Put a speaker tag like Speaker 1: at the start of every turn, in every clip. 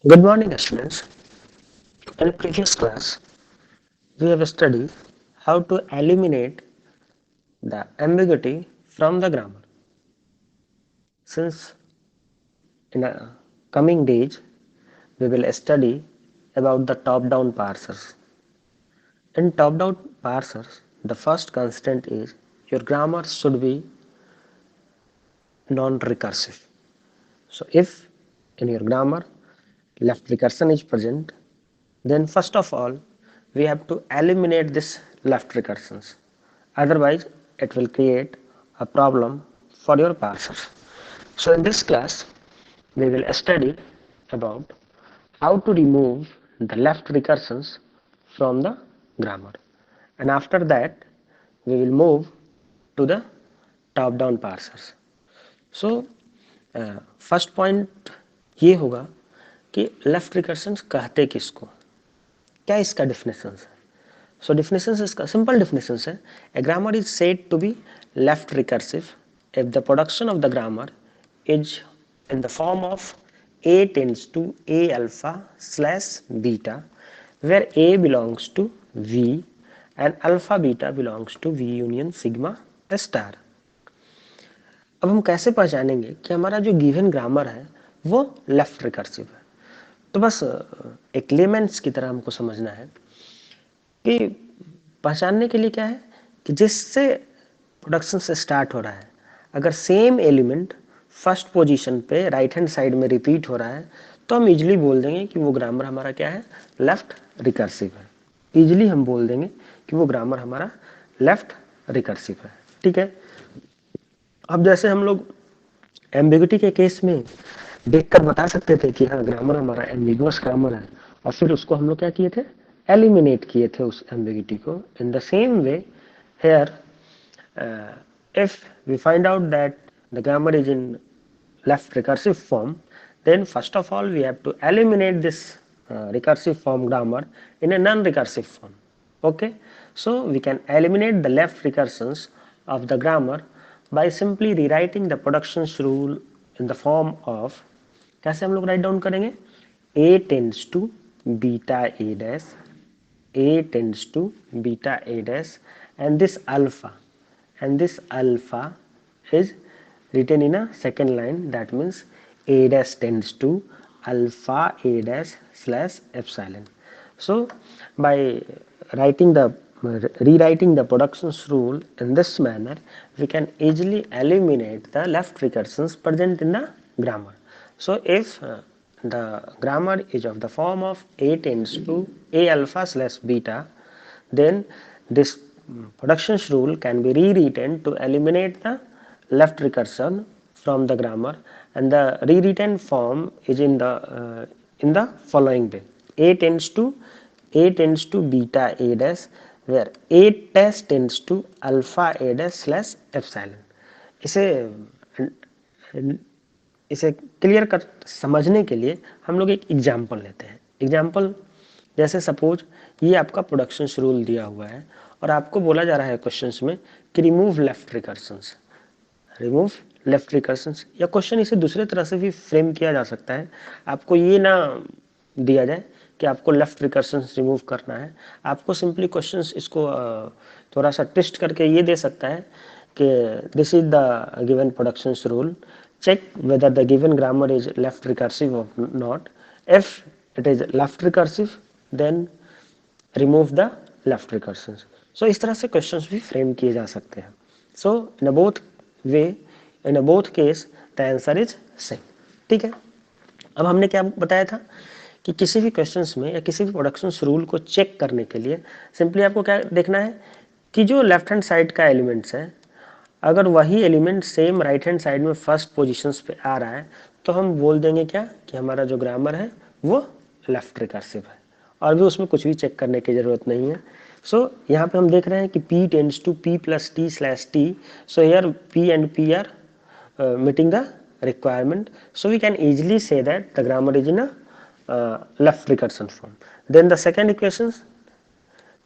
Speaker 1: Good morning, students. In previous class, we have studied how to eliminate the ambiguity from the grammar. Since in the coming days, we will study about the top-down parsers. In top-down parsers, the first constant is your grammar should be non-recursive. So if in your grammar left recursion is present, then first of all we have to eliminate this left recursions. Otherwise it will create a problem for your parsers. So in this class we will study about how to remove the left recursions from the grammar, and after that we will move to the top down parsers. So first point ये होगा कि left रिकर्शंस कहते किसको, क्या इसका definition है. So definition इसका simple definition है, a grammar is said to be left recursive if the production of the grammar is in the form of A tends to A alpha slash beta, where A belongs to V and alpha beta belongs to V union sigma star. अब हम कैसे पहचानेंगे कि हमारा जो given grammar है वो left recursive है. तो बस एक लेमेंस की तरह हमको समझना है कि पहचानने के लिए क्या है कि जिससे प्रोडक्शन से स्टार्ट हो रहा है, अगर सेम एलिमेंट फर्स्ट पोजीशन पे राइट हैंड साइड में रिपीट हो रहा है तो हम इजीली बोल देंगे कि वो ग्रामर हमारा क्या है, लेफ्ट रिकर्सिव है. इजीली हम बोल देंगे कि वो ग्रामर हमारा लेफ्ट रिकर्सिव है. ठीक है. अब जैसे हम लोग एम्बिग्यूटी के केस में देखकर बता सकते थे कि हाँ ग्रामर हमारा एम्बिगुअस ग्रामर है, और फिर उसको हम लोग क्या किए थे, एलिमिनेट किए थे उस एम्बिग्यूटी को. In the same way here, if we find out that the grammar is in left recursive form, then first of all we have to eliminate this recursive form grammar in a non-recursive form. Okay, so we can eliminate the left recursions of the grammar by simply rewriting the productions rule in the form of, कैसे हम लोग write down करेंगे, a tends to beta a dash, a tends to beta a dash, and this alpha is written in a second line, that means a dash tends to alpha a dash slash epsilon. So by writing the rewriting the productions rule in this manner, we can easily eliminate the left recursions present in the grammar. So if the grammar is of the form of a tends to a alpha slash beta, then this productions rule can be rewritten to eliminate the left recursion from the grammar, and the rewritten form is in the following way: a tends to beta a dash, where a dash tends to alpha a dash slash epsilon. इसे इसे clear कर समझने के लिए हम लोग एक example लेते हैं. एग्जाम्पल जैसे सपोज ये आपका प्रोडक्शन रूल दिया हुआ है और आपको बोला जा रहा है क्वेश्चंस में कि रिमूव लेफ्ट रिकर्शंस, रिमूव लेफ्ट रिकर्शंस. या क्वेश्चन इसे दूसरे तरह से भी फ्रेम किया जा सकता है. आपको ये ना दिया जाए कि आपको लेफ्ट रिकर्शंस रिमूव करना है, आपको सिंपली क्वेश्चंस इसको थोड़ा सा ट्विस्ट करके ये दे सकता है कि this is the given production rule, check whether the given grammar is left recursive or not. If it is left recursive, then remove the left recursions. So इस तरह से questions भी frame किए जा सकते हैं. So in a both way, in a both case, the answer is same. ठीक है. अब हमने क्या बताया था कि किसी भी क्वेश्चंस में या किसी भी प्रोडक्शन रूल को चेक करने के लिए सिंपली आपको क्या देखना है कि जो लेफ्ट हैंड साइड का एलिमेंट्स है, अगर वही element same right hand side में फर्स्ट पोजीशंस पे आ रहा है तो हम बोल देंगे क्या कि हमारा जो ग्रामर है वो लेफ्ट रिकर्सिव है, और भी उसमें कुछ भी चेक करने की ज़रूरत नहीं है. सो यहाँ पे हम देख रहे हैं कि P tends to P plus T slash T. So here P and P are meeting the requirement, so we can easily say that the grammar is in a left recursion form. Then the second equation,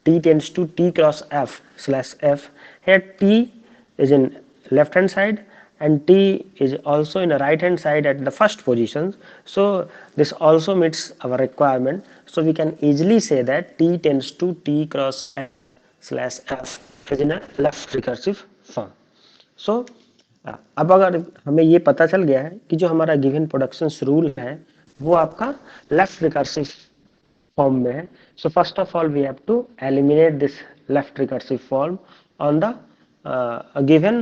Speaker 1: T tends to T cross F slash F. Here T is in left hand side and t is also in the right hand side at the first position, so this also meets our requirement. So we can easily say that t tends to t cross n slash f is in a left recursive form. सो अब अगर हमें ये पता चल गया है कि जो हमारा गिवन प्रोडक्शन रूल है वो आपका लेफ्ट रिकर्सिव फॉर्म में है, so first of all we have to eliminate this left recursive form on the given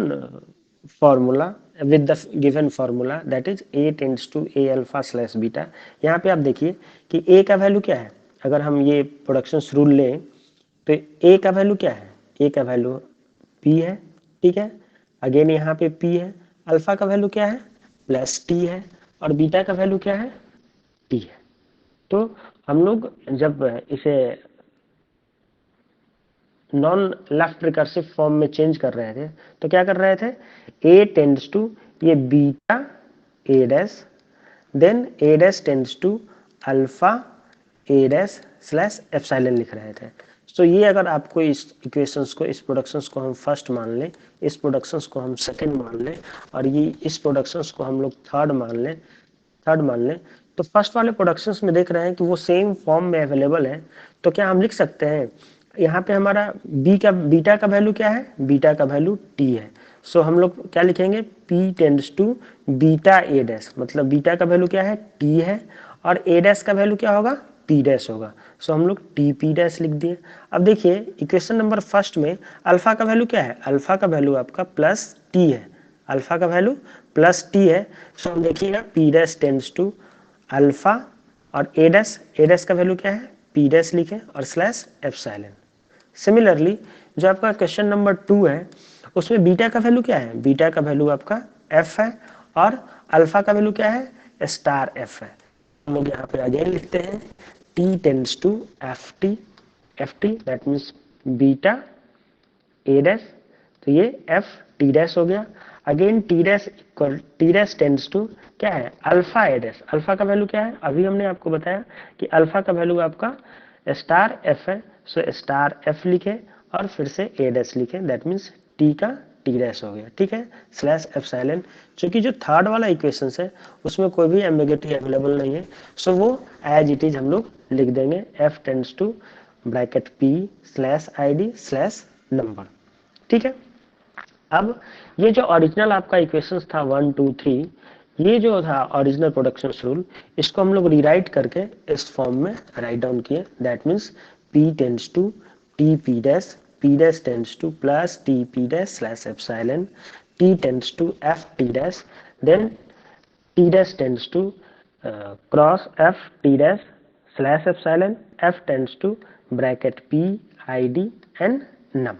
Speaker 1: formula with the given formula that is a tends to a alpha slash beta. यहाँ पे आप देखिए कि a का value क्या है, अगर हम ये प्रोडक्शन रूल लें तो a का वैल्यू क्या है, a का वैल्यू p है, ठीक है। अगेन यहाँ पे p है, अल्फा का वैल्यू क्या है प्लस t है, और बीटा का वैल्यू क्या है t है। तो हम लोग जब इसे नॉन लेफ्ट रिकर्सिव फॉर्म में चेंज कर रहे थे तो क्या कर रहे थे, a टेंड्स टू ये beta a dash, then a dash tends to alpha a dash slash epsilon लिख रहे थे। तो ये अगर आपको इस इक्वेशंस को, इस प्रोडक्शंस को हम फर्स्ट मान लें, इस प्रोडक्शंस को हम सेकंड मान लें, और ये इस प्रोडक्शंस को हम लोग थर्ड मान लें, तो फर्स्ट वाले प्रोडक्शंस में देख रहे हैं कि वो सेम फॉर्म में अवेलेबल है। तो क्या हम लिख सकते हैं, यहाँ पे हमारा बीटा का वैल्यू क्या है, बीटा का वैल्यू t है। सो हम लोग क्या लिखेंगे, p tends to beta a dash, मतलब बीटा का वैल्यू क्या है t है, और a डैश का वैल्यू क्या होगा p डैश होगा। सो हम लोग टी पी डैश लिख दिए। अब देखिए इक्वेशन नंबर फर्स्ट में अल्फा का वैल्यू क्या है, अल्फा का वैल्यू आपका प्लस टी है, अल्फा का वैल्यू प्लस टी है। सो हम देखिएगा p dash tends to alpha, और a डैश का वैल्यू क्या है p डैश लिखे और स्लैश एप्सिलॉन। सिमिलरली जो आपका क्वेश्चन नंबर 2 है उसमें बीटा का वैल्यू क्या है, बीटा का वैल्यू आपका f है, और अल्फा का वैल्यू क्या है स्टार f है। हम लोग यहाँ पे अगेन लिखते हैं t tends to ft that means beta a dash, तो ये f t डैश हो गया। Again t dash tends to क्या है अल्फा a डैश, अल्फा का वैल्यू क्या है, अभी हमने आपको बताया कि अल्फा का वैल्यू आपका स्टार f है। सो स्टार f लिखे और फिर से a डैश लिखे, दैट मीन्स t का t डैश हो गया, ठीक है, स्लैश एप्सिलॉन। क्योंकि जो थर्ड वाला इक्वेशन है उसमें कोई भी एम्बिग्यूटी अवेलेबल नहीं है, सो वो एज इट इज हम लोग लिख देंगे f tends to bracket p slash id slash number, ठीक है। अब ये जो ओरिजिनल आपका इक्वेशंस था 1 2 3, ये जो था ओरिजिनल प्रोडक्शन रूल, इसको हम लोग रीराइट करके इस फॉर्म में राइट डाउन किए, that means p tends to t p dash tends to plus t p dash slash epsilon, t tends to f t dash, then t dash tends to cross f t dash slash epsilon, f tends to bracket p id and num,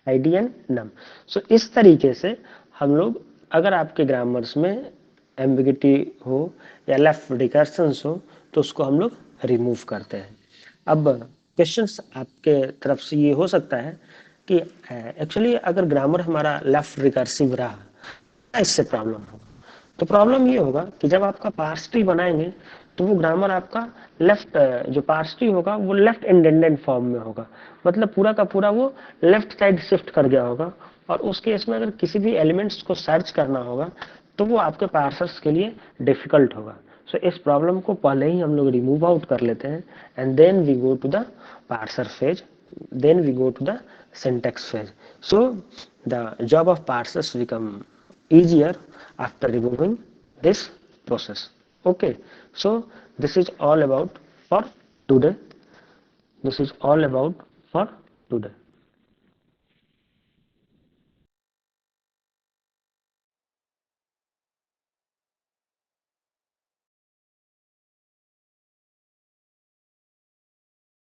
Speaker 1: id and num। So इस तरीके से हम लोग, अगर आपके grammars में ambiguity हो या लेफ्ट रिकर्सन्स हो तो उसको हम लोग रिमूव करते हैं। अब क्वेश्चंस आपके तरफ से ये हो सकता है कि एक्चुअली अगर ग्रामर हमारा लेफ्ट रिकर्सिव रहा इससे प्रॉब्लम होगा, तो प्रॉब्लम ये होगा कि जब आपका पार्स ट्री बनाएंगे तो वो ग्रामर आपका लेफ्ट, जो पार्स ट्री होगा वो लेफ्ट इंडेंडेंट फॉर्म में होगा, मतलब पूरा का पूरा वो लेफ्ट साइड शिफ्ट कर गया होगा, और उस केस में अगर किसी भी एलिमेंट्स को सर्च करना होगा तो वो आपके पार्सर्स के लिए डिफिकल्ट होगा। सो इस प्रॉब्लम को पहले ही हम लोग रिमूव आउट कर लेते हैं, and then we go to the parser phase, then we go to the syntax phase. So the job of parsers become easier after removing this process. Okay, so this is all about for today.